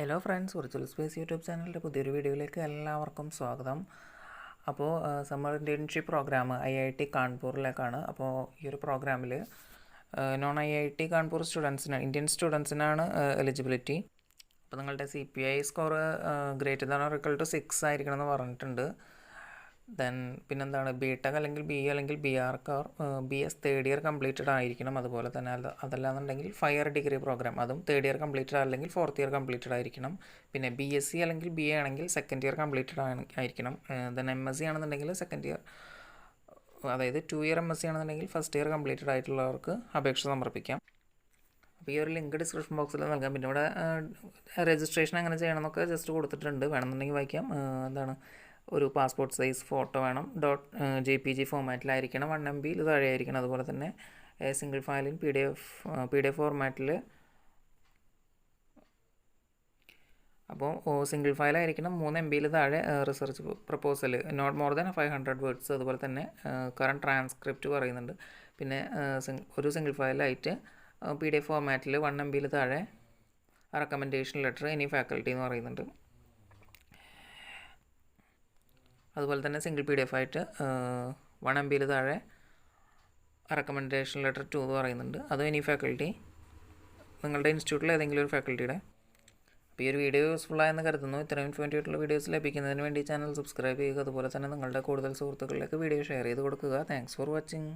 Hello friends, virtual space YouTube ചാനലിൻ്റെ പുതിയൊരു വീഡിയോയിലേക്ക് എല്ലാവർക്കും സ്വാഗതം. അപ്പോൾ സമ്മർ ഇൻറ്റേൺഷിപ്പ് പ്രോഗ്രാം IIT കാൺപൂരിലേക്കാണ്. അപ്പോൾ ഈ ഒരു പ്രോഗ്രാമിൽ നോൺ IIT കാൺപൂർ സ്റ്റുഡൻസിന്, ഇന്ത്യൻ സ്റ്റുഡൻസിനാണ് എലിജിബിലിറ്റി. അപ്പോൾ നിങ്ങളുടെ CPI score greater than or equal to 6 ആയിരിക്കണം എന്ന് പറഞ്ഞിട്ടുണ്ട്. ദെൻ പിന്നെന്താണ്, BTech അല്ലെങ്കിൽ BE അല്ലെങ്കിൽ BRക്കാർ BS തേർഡ് ഇയർ കംപ്ലീറ്റഡ് ആയിരിക്കണം. അതുപോലെ തന്നെ അതല്ലാന്നുണ്ടെങ്കിൽ 5 ഇയർ ഡിഗ്രി പ്രോഗ്രാം, അതും തേർഡ് ഇയർ കംപ്ലീറ്റഡ് അല്ലെങ്കിൽ 4th ഇയർ കംപ്ലീറ്റഡ് ആയിരിക്കണം. പിന്നെ BSc അല്ലെങ്കിൽ BA ആണെങ്കിൽ 2nd ഇയർ കംപ്ലീറ്റഡ് ആയിരിക്കണം. ദെൻ MSc ആണെന്നുണ്ടെങ്കിൽ 2nd ഇയർ, അതായത് 2 ഇയർ MSc ആണെന്നുണ്ടെങ്കിൽ 1st ഇയർ കംപ്ലീറ്റഡ് ആയിട്ടുള്ളവർക്ക് അപേക്ഷ സമർപ്പിക്കാം. അപ്പോൾ ഈ ഒരു ലിങ്ക് ഡിസ്ക്രിപ്ഷൻ ബോക്സിൽ നൽകാം. പിന്നെ ഇവിടെ രജിസ്ട്രേഷൻ എങ്ങനെ ചെയ്യണമെന്നൊക്കെ ജസ്റ്റ് കൊടുത്തിട്ടുണ്ട്, വേണമെന്നുണ്ടെങ്കിൽ വായിക്കാം. എന്താണ്, ഒരു പാസ്പോർട്ട് സൈസ് ഫോട്ടോ വേണം, .jpg ഫോർമാറ്റിലായിരിക്കണം, 1 MB താഴെ ആയിരിക്കണം. അതുപോലെ തന്നെ സിംഗിൾ ഫയലിൻ PDF ഫോർമാറ്റിൽ, അപ്പോൾ സിംഗിൾ ഫയലായിരിക്കണം, 3 MB താഴെ. Research proposal not more than 500 words. അതുപോലെ തന്നെ കറണ്ട് ട്രാൻസ്ക്രിപ്റ്റ് പറയുന്നുണ്ട്. പിന്നെ ഒരു സിംഗിൾ ഫയലായിട്ട് PDF ഫോർമാറ്റിൽ 1 MB താഴെ റെക്കമെൻഡേഷൻ ലെറ്റർ എനി ഫാക്കൽറ്റി എന്ന് പറയുന്നുണ്ട്. അതുപോലെ തന്നെ സിംഗിൾ PDF ആയിട്ട് 1 MB താഴെ റെക്കമെൻഡേഷൻ ലെറ്റർ 2 എന്ന് പറയുന്നുണ്ട്. അതും എനി ഫാക്കൽറ്റി, നിങ്ങളുടെ ഇൻസ്റ്റിറ്റ്യൂട്ടിൽ ഏതെങ്കിലും ഒരു ഫാക്കൽറ്റിയുടെ. അപ്പോൾ ഈ ഒരു വീഡിയോ യൂസ്ഫുള്ളായെന്ന് കരുതുന്നു. ഇത്രയും ഇൻഫോർമേറ്റീവ് ആയിട്ടുള്ള വീഡിയോസ് ലഭിക്കുന്നതിന് വേണ്ടി ചാനൽ സബ്സ്ക്രൈബ് ചെയ്യുക. അതുപോലെ തന്നെ നിങ്ങളുടെ കൂടുതൽ സുഹൃത്തുക്കളിലേക്ക് വീഡിയോ ഷെയർ ചെയ്ത് കൊടുക്കുക. Thanks for watching.